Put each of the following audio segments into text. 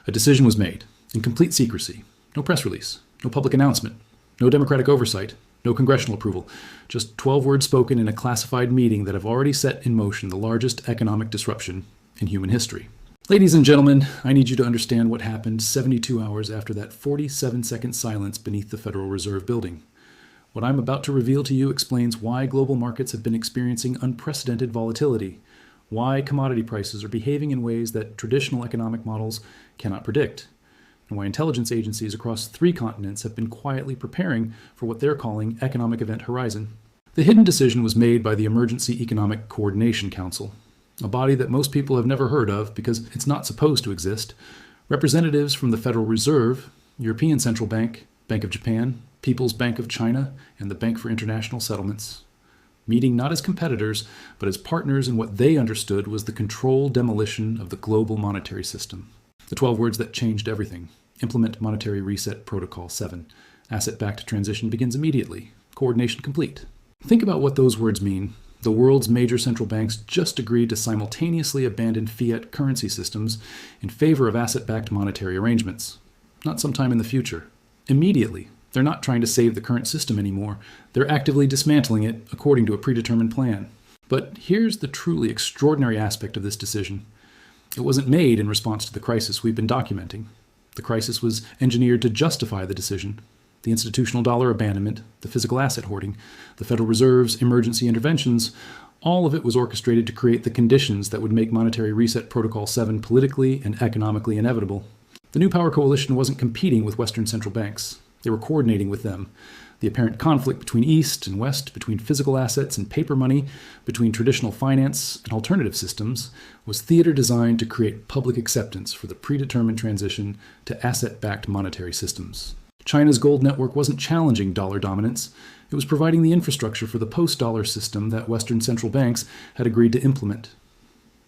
A decision was made, in complete secrecy. No press release, no public announcement, no democratic oversight, no congressional approval. Just 12 words spoken in a classified meeting that have already set in motion the largest economic disruption in human history. Ladies and gentlemen, I need you to understand what happened 72 hours after that 47-second silence beneath the Federal Reserve building. What I'm about to reveal to you explains why global markets have been experiencing unprecedented volatility, why commodity prices are behaving in ways that traditional economic models cannot predict, and why intelligence agencies across 3 continents have been quietly preparing for what they're calling Economic Event Horizon. The hidden decision was made by the Emergency Economic Coordination Council, a body that most people have never heard of because it's not supposed to exist. Representatives from the Federal Reserve, European Central Bank, Bank of Japan, People's Bank of China, and the Bank for International Settlements, meeting not as competitors, but as partners in what they understood was the controlled demolition of the global monetary system. The 12 words that changed everything. Implement Monetary Reset Protocol 7. Asset-backed transition begins immediately. Coordination complete. Think about what those words mean. The world's major central banks just agreed to simultaneously abandon fiat currency systems in favor of asset-backed monetary arrangements. Not sometime in the future. Immediately. They're not trying to save the current system anymore. They're actively dismantling it according to a predetermined plan. But here's the truly extraordinary aspect of this decision. It wasn't made in response to the crisis we've been documenting. The crisis was engineered to justify the decision. The institutional dollar abandonment, the physical asset hoarding, the Federal Reserve's emergency interventions, all of it was orchestrated to create the conditions that would make Monetary Reset Protocol 7 politically and economically inevitable. The New Power Coalition wasn't competing with Western central banks. They were coordinating with them. The apparent conflict between East and West, between physical assets and paper money, between traditional finance and alternative systems, was theater designed to create public acceptance for the predetermined transition to asset-backed monetary systems. China's gold network wasn't challenging dollar dominance. It was providing the infrastructure for the post-dollar system that Western central banks had agreed to implement.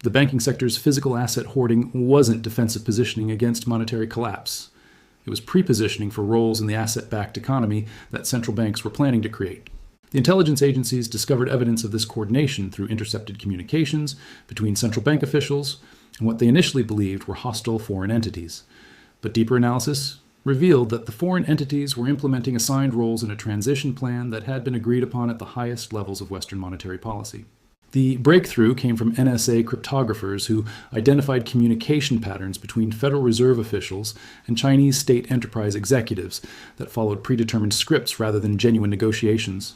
The banking sector's physical asset hoarding wasn't defensive positioning against monetary collapse. It was pre-positioning for roles in the asset-backed economy that central banks were planning to create. The intelligence agencies discovered evidence of this coordination through intercepted communications between central bank officials and what they initially believed were hostile foreign entities. But deeper analysis revealed that the foreign entities were implementing assigned roles in a transition plan that had been agreed upon at the highest levels of Western monetary policy. The breakthrough came from NSA cryptographers who identified communication patterns between Federal Reserve officials and Chinese state enterprise executives that followed predetermined scripts rather than genuine negotiations.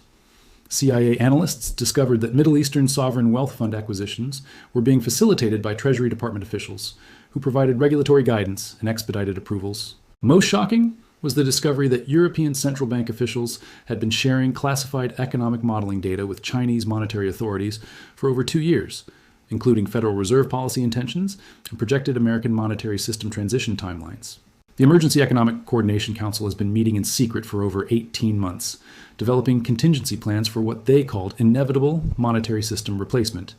CIA analysts discovered that Middle Eastern sovereign wealth fund acquisitions were being facilitated by Treasury Department officials, who provided regulatory guidance and expedited approvals. Most shocking was the discovery that European central bank officials had been sharing classified economic modeling data with Chinese monetary authorities for over 2 years, including Federal Reserve policy intentions and projected American monetary system transition timelines. The Emergency Economic Coordination Council has been meeting in secret for over 18 months, developing contingency plans for what they called inevitable monetary system replacement.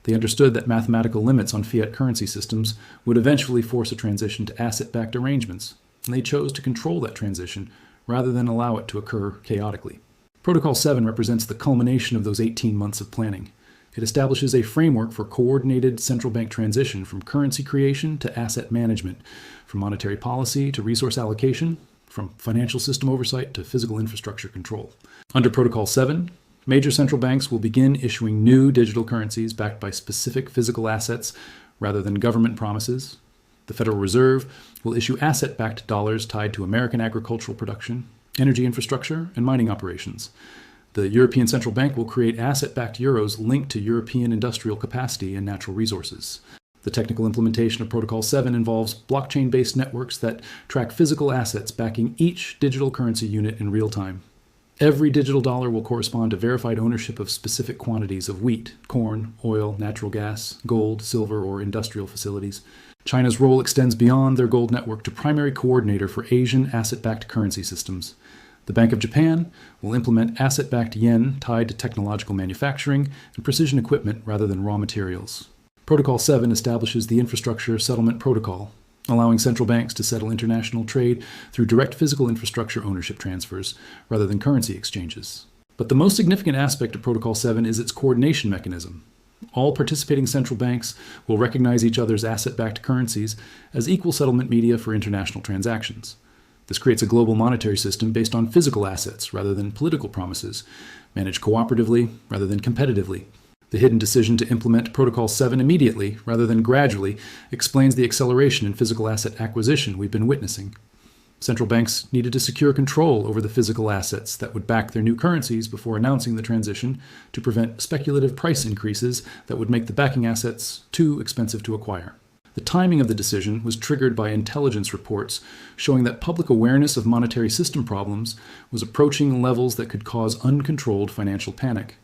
They understood that mathematical limits on fiat currency systems would eventually force a transition to asset-backed arrangements, and they chose to control that transition rather than allow it to occur chaotically. Protocol 7 represents the culmination of those 18 months of planning. It establishes a framework for coordinated central bank transition from currency creation to asset management, from monetary policy to resource allocation, from financial system oversight to physical infrastructure control. Under Protocol 7, major central banks will begin issuing new digital currencies backed by specific physical assets rather than government promises. The Federal Reserve will issue asset-backed dollars tied to American agricultural production, energy infrastructure, and mining operations. The European Central Bank will create asset-backed euros linked to European industrial capacity and natural resources. The technical implementation of Protocol 7 involves blockchain-based networks that track physical assets backing each digital currency unit in real time. Every digital dollar will correspond to verified ownership of specific quantities of wheat, corn, oil, natural gas, gold, silver, or industrial facilities. China's role extends beyond their gold network to primary coordinator for Asian asset-backed currency systems. The Bank of Japan will implement asset-backed yen tied to technological manufacturing and precision equipment rather than raw materials. Protocol 7 establishes the Infrastructure Settlement Protocol, allowing central banks to settle international trade through direct physical infrastructure ownership transfers rather than currency exchanges. But the most significant aspect of Protocol 7 is its coordination mechanism. All participating central banks will recognize each other's asset-backed currencies as equal settlement media for international transactions. This creates a global monetary system based on physical assets rather than political promises, managed cooperatively rather than competitively. The hidden decision to implement Protocol 7 immediately rather than gradually explains the acceleration in physical asset acquisition we've been witnessing. Central banks needed to secure control over the physical assets that would back their new currencies before announcing the transition to prevent speculative price increases that would make the backing assets too expensive to acquire. The timing of the decision was triggered by intelligence reports showing that public awareness of monetary system problems was approaching levels that could cause uncontrolled financial panic.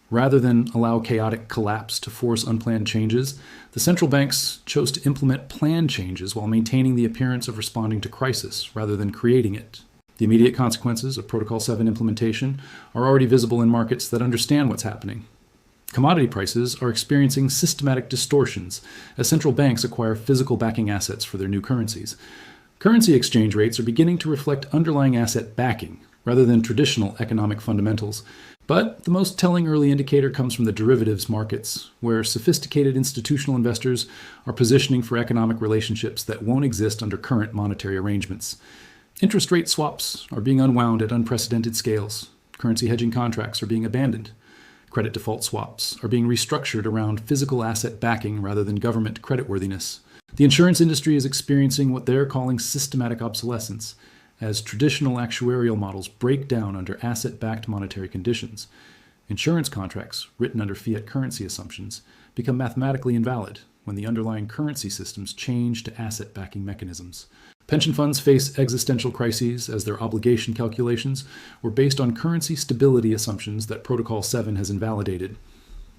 Rather than allow chaotic collapse to force unplanned changes, the central banks chose to implement planned changes while maintaining the appearance of responding to crisis rather than creating it. The immediate consequences of Protocol 7 implementation are already visible in markets that understand what's happening. Commodity prices are experiencing systematic distortions as central banks acquire physical backing assets for their new currencies. Currency exchange rates are beginning to reflect underlying asset backing rather than traditional economic fundamentals. But the most telling early indicator comes from the derivatives markets, where sophisticated institutional investors are positioning for economic relationships that won't exist under current monetary arrangements. Interest rate swaps are being unwound at unprecedented scales. Currency hedging contracts are being abandoned. Credit default swaps are being restructured around physical asset backing rather than government creditworthiness. The insurance industry is experiencing what they're calling systematic obsolescence, as traditional actuarial models break down under asset-backed monetary conditions. Insurance contracts, written under fiat currency assumptions, become mathematically invalid when the underlying currency systems change to asset-backing mechanisms. Pension funds face existential crises as their obligation calculations were based on currency stability assumptions that Protocol 7 has invalidated.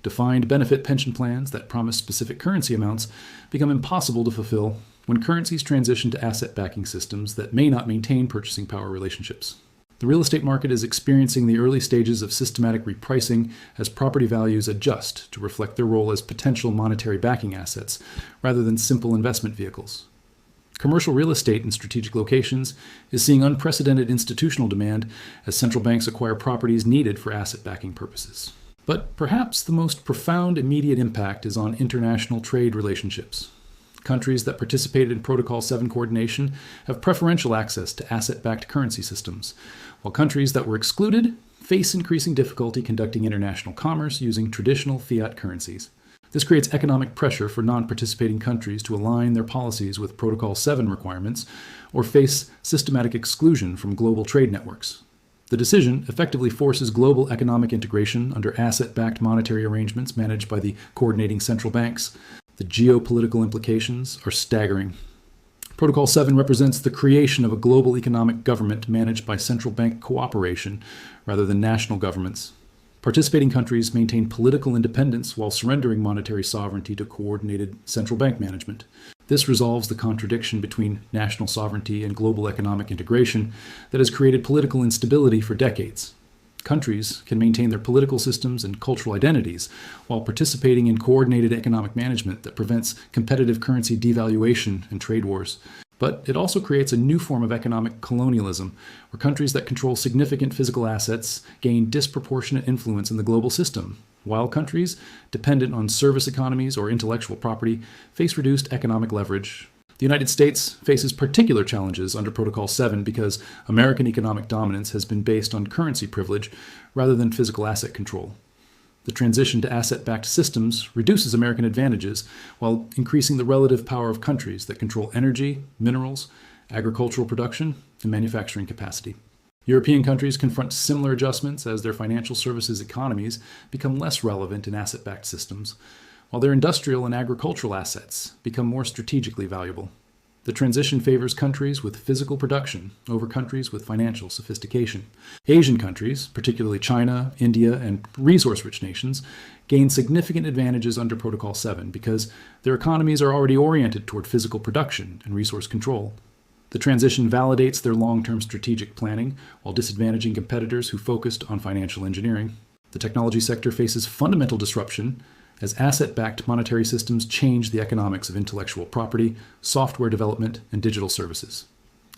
Defined benefit pension plans that promise specific currency amounts become impossible to fulfill when currencies transition to asset backing systems that may not maintain purchasing power relationships. The real estate market is experiencing the early stages of systematic repricing as property values adjust to reflect their role as potential monetary backing assets rather than simple investment vehicles. Commercial real estate in strategic locations is seeing unprecedented institutional demand as central banks acquire properties needed for asset backing purposes. But perhaps the most profound immediate impact is on international trade relationships. Countries that participated in Protocol 7 coordination have preferential access to asset-backed currency systems, while countries that were excluded face increasing difficulty conducting international commerce using traditional fiat currencies. This creates economic pressure for non-participating countries to align their policies with Protocol 7 requirements or face systematic exclusion from global trade networks. The decision effectively forces global economic integration under asset-backed monetary arrangements managed by the coordinating central banks. The geopolitical implications are staggering. Protocol 7 represents the creation of a global economic government managed by central bank cooperation rather than national governments. Participating countries maintain political independence while surrendering monetary sovereignty to coordinated central bank management. This resolves the contradiction between national sovereignty and global economic integration that has created political instability for decades. Countries can maintain their political systems and cultural identities while participating in coordinated economic management that prevents competitive currency devaluation and trade wars. But it also creates a new form of economic colonialism, where countries that control significant physical assets gain disproportionate influence in the global system, while countries dependent on service economies or intellectual property face reduced economic leverage. The United States faces particular challenges under Protocol 7 because American economic dominance has been based on currency privilege rather than physical asset control. The transition to asset-backed systems reduces American advantages while increasing the relative power of countries that control energy, minerals, agricultural production, and manufacturing capacity. European countries confront similar adjustments as their financial services economies become less relevant in asset-backed systems, while their industrial and agricultural assets become more strategically valuable. The transition favors countries with physical production over countries with financial sophistication. Asian countries, particularly China, India, and resource-rich nations, gain significant advantages under Protocol 7 because their economies are already oriented toward physical production and resource control. The transition validates their long-term strategic planning while disadvantaging competitors who focused on financial engineering. The technology sector faces fundamental disruption as asset-backed monetary systems change the economics of intellectual property, software development, and digital services.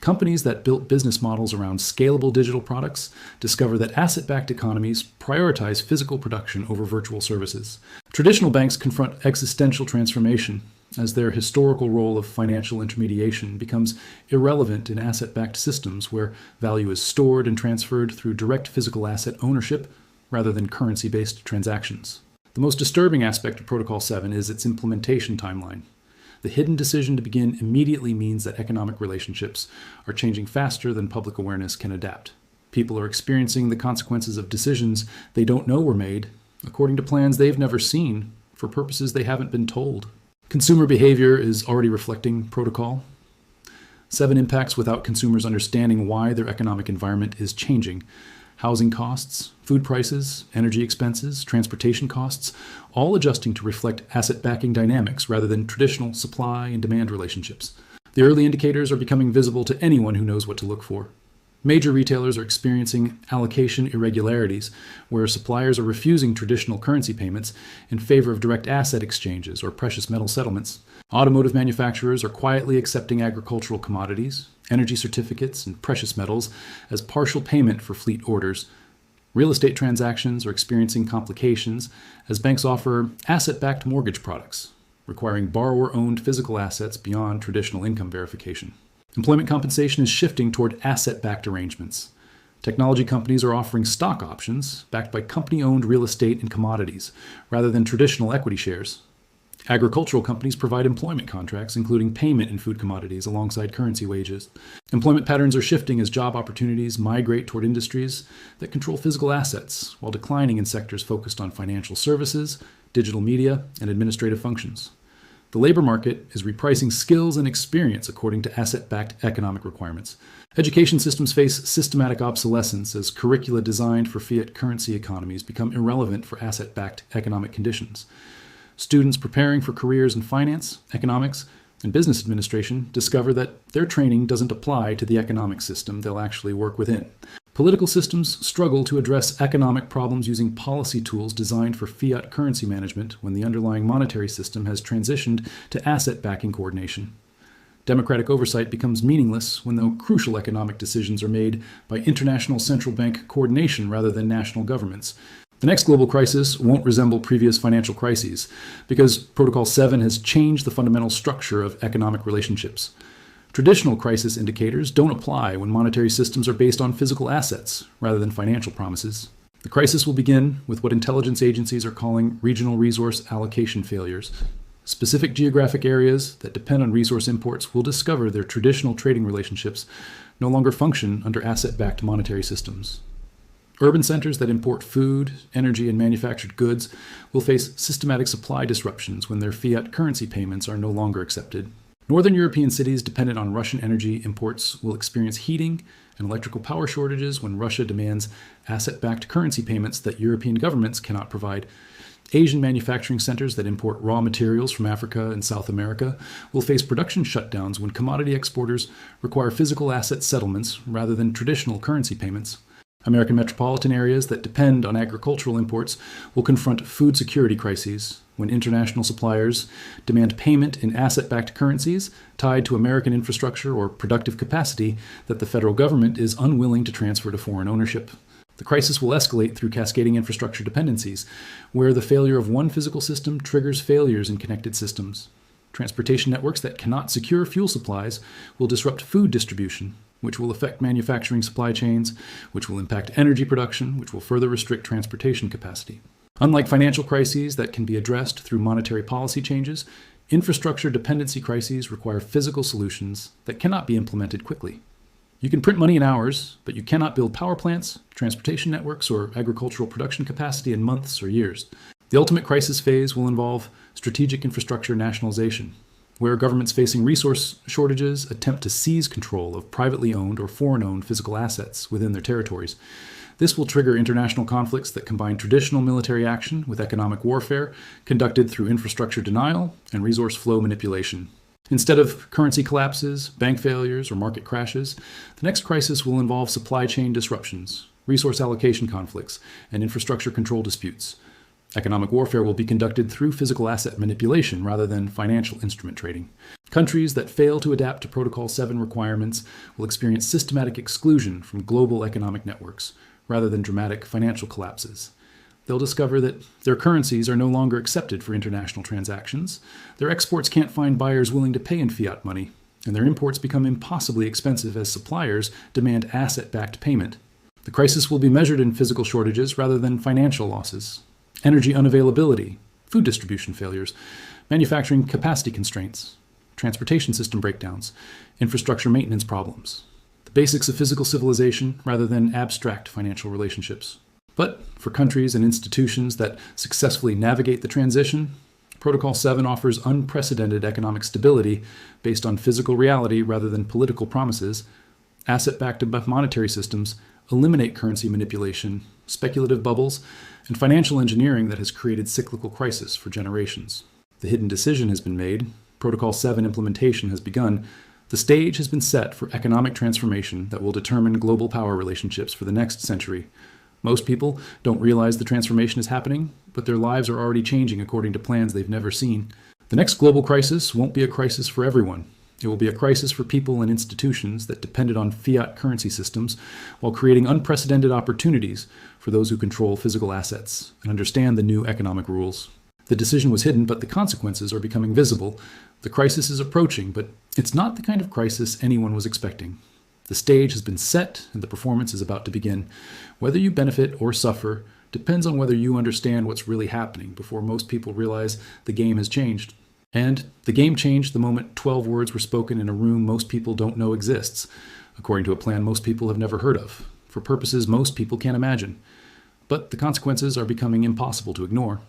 Companies that built business models around scalable digital products discover that asset-backed economies prioritize physical production over virtual services. Traditional banks confront existential transformation as their historical role of financial intermediation becomes irrelevant in asset-backed systems where value is stored and transferred through direct physical asset ownership rather than currency-based transactions. The most disturbing aspect of Protocol 7 is its implementation timeline. The hidden decision to begin immediately means that economic relationships are changing faster than public awareness can adapt. People are experiencing the consequences of decisions they don't know were made, according to plans they've never seen, for purposes they haven't been told. Consumer behavior is already reflecting Protocol 7 impacts without consumers understanding why their economic environment is changing. Housing costs, food prices, energy expenses, transportation costs, all adjusting to reflect asset backing dynamics rather than traditional supply and demand relationships. The early indicators are becoming visible to anyone who knows what to look for. Major retailers are experiencing allocation irregularities, where suppliers are refusing traditional currency payments in favor of direct asset exchanges or precious metal settlements. Automotive manufacturers are quietly accepting agricultural commodities, energy certificates, and precious metals as partial payment for fleet orders. Real estate transactions are experiencing complications as banks offer asset-backed mortgage products, requiring borrower-owned physical assets beyond traditional income verification. Employment compensation is shifting toward asset-backed arrangements. Technology companies are offering stock options backed by company-owned real estate and commodities, rather than traditional equity shares. Agricultural companies provide employment contracts, including payment in food commodities alongside currency wages. Employment patterns are shifting as job opportunities migrate toward industries that control physical assets, while declining in sectors focused on financial services, digital media, and administrative functions. The labor market is repricing skills and experience according to asset-backed economic requirements. Education systems face systematic obsolescence as curricula designed for fiat currency economies become irrelevant for asset-backed economic conditions. Students preparing for careers in finance, economics, and business administration discover that their training doesn't apply to the economic system they'll actually work within. Political systems struggle to address economic problems using policy tools designed for fiat currency management when the underlying monetary system has transitioned to asset backing coordination. Democratic oversight becomes meaningless when the crucial economic decisions are made by international central bank coordination rather than national governments. The next global crisis won't resemble previous financial crises because Protocol 7 has changed the fundamental structure of economic relationships. Traditional crisis indicators don't apply when monetary systems are based on physical assets rather than financial promises. The crisis will begin with what intelligence agencies are calling regional resource allocation failures. Specific geographic areas that depend on resource imports will discover their traditional trading relationships no longer function under asset-backed monetary systems. Urban centers that import food, energy, and manufactured goods will face systematic supply disruptions when their fiat currency payments are no longer accepted. Northern European cities dependent on Russian energy imports will experience heating and electrical power shortages when Russia demands asset-backed currency payments that European governments cannot provide. Asian manufacturing centers that import raw materials from Africa and South America will face production shutdowns when commodity exporters require physical asset settlements rather than traditional currency payments. American metropolitan areas that depend on agricultural imports will confront food security crises when international suppliers demand payment in asset-backed currencies tied to American infrastructure or productive capacity that the federal government is unwilling to transfer to foreign ownership. The crisis will escalate through cascading infrastructure dependencies, where the failure of one physical system triggers failures in connected systems. Transportation networks that cannot secure fuel supplies will disrupt food distribution, which will affect manufacturing supply chains, which will impact energy production, which will further restrict transportation capacity. Unlike financial crises that can be addressed through monetary policy changes, infrastructure dependency crises require physical solutions that cannot be implemented quickly. You can print money in hours, but you cannot build power plants, transportation networks, or agricultural production capacity in months or years. The ultimate crisis phase will involve strategic infrastructure nationalization, where governments facing resource shortages attempt to seize control of privately owned or foreign-owned physical assets within their territories. This will trigger international conflicts that combine traditional military action with economic warfare conducted through infrastructure denial and resource flow manipulation. Instead of currency collapses, bank failures, or market crashes, the next crisis will involve supply chain disruptions, resource allocation conflicts, and infrastructure control disputes. Economic warfare will be conducted through physical asset manipulation rather than financial instrument trading. Countries that fail to adapt to Protocol 7 requirements will experience systematic exclusion from global economic networks rather than dramatic financial collapses. They'll discover that their currencies are no longer accepted for international transactions, their exports can't find buyers willing to pay in fiat money, and their imports become impossibly expensive as suppliers demand asset-backed payment. The crisis will be measured in physical shortages rather than financial losses. Energy unavailability, food distribution failures, manufacturing capacity constraints, transportation system breakdowns, infrastructure maintenance problems. The basics of physical civilization rather than abstract financial relationships. But for countries and institutions that successfully navigate the transition, Protocol 7 offers unprecedented economic stability based on physical reality rather than political promises. Asset-backed monetary systems eliminate currency manipulation, speculative bubbles, and financial engineering that has created cyclical crisis for generations. The hidden decision has been made. Protocol 7 implementation has begun. The stage has been set for economic transformation that will determine global power relationships for the next century. Most people don't realize the transformation is happening, but their lives are already changing according to plans they've never seen. The next global crisis won't be a crisis for everyone. It will be a crisis for people and institutions that depended on fiat currency systems while creating unprecedented opportunities for those who control physical assets and understand the new economic rules. The decision was hidden, but the consequences are becoming visible. The crisis is approaching, but it's not the kind of crisis anyone was expecting. The stage has been set and the performance is about to begin. Whether you benefit or suffer depends on whether you understand what's really happening before most people realize the game has changed. And the game changed the moment 12 words were spoken in a room most people don't know exists, according to a plan most people have never heard of, for purposes most people can't imagine. But the consequences are becoming impossible to ignore.